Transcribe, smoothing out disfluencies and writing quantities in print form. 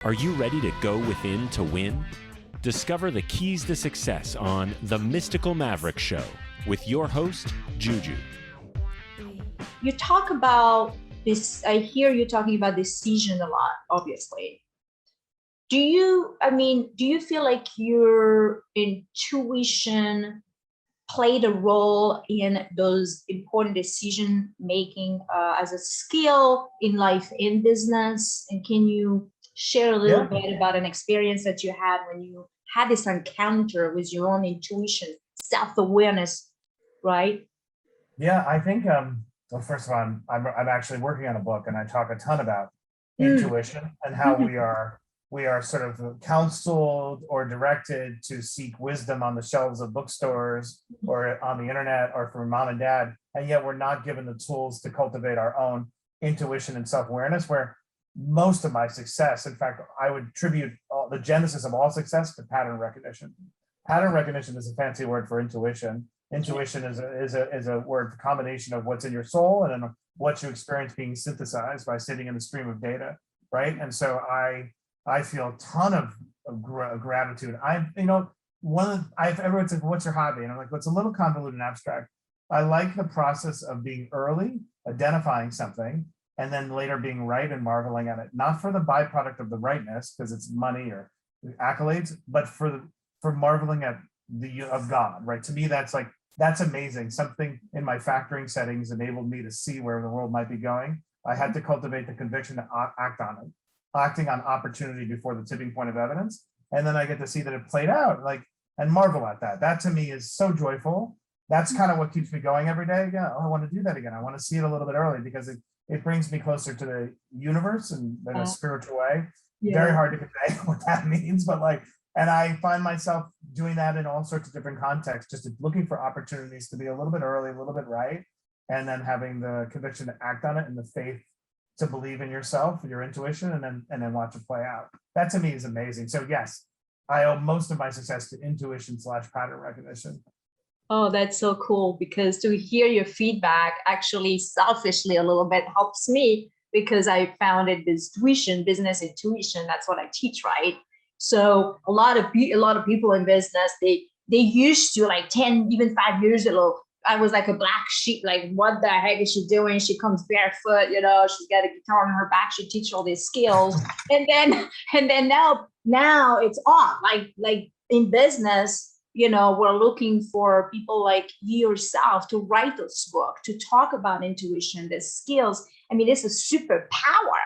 Are you ready to go within to win? Discover the keys to success on The Mystical Mavericks Show with your host, Juju. You talk about this, I hear you talking about decision a lot, obviously. Do you feel like your intuition played a role in those important decision making as a skill in life, in business? And can you share a little bit about an experience that you had when you had this encounter with your own intuition, self-awareness, right? Yeah, I think, well, first of all, I'm actually working on a book, and I talk a ton about intuition and how we are sort of counseled or directed to seek wisdom on the shelves of bookstores or on the internet or from mom and dad, and yet we're not given the tools to cultivate our own intuition and self-awareness, where most of my success, in fact, I would attribute the genesis of all success to pattern recognition. Pattern recognition is a fancy word for intuition. Intuition is a word combination of what's in your soul and what you experience being synthesized by sitting in the stream of data, right? And so I feel a ton of gratitude. Everyone's like, what's your hobby? And I'm like, well, it's a little convoluted and abstract. I like the process of being early, identifying something, and then later being right and marveling at it, not for the byproduct of the rightness, because it's money or accolades, but for marveling at of God, right? To me, that's amazing. Something in my factoring settings enabled me to see where the world might be going. I had to cultivate the conviction to act on it, acting on opportunity before the tipping point of evidence. And then I get to see that it played out, and marvel at that. That to me is so joyful. That's kind of what keeps me going every day. Yeah, I want to do that again. I want to see it a little bit early because it brings me closer to the universe and in a spiritual way. Yeah. Very hard to convey what that means, but and I find myself doing that in all sorts of different contexts, just looking for opportunities to be a little bit early, a little bit right, and then having the conviction to act on it and the faith to believe in yourself, your intuition, and then watch it play out. That to me is amazing. So yes, I owe most of my success to intuition / pattern recognition. Oh, that's so cool, because to hear your feedback actually selfishly a little bit helps me, because I founded this business intuition. That's what I teach, right? So a lot of people in business, they used to 10, even 5 years ago, I was like a black sheep. Like, what the heck is she doing? She comes barefoot, she's got a guitar on her back. She teaches all these skills. and then now it's on. Like in business, we're looking for people like you yourself to write this book, to talk about intuition, the skills. I mean, it's a superpower.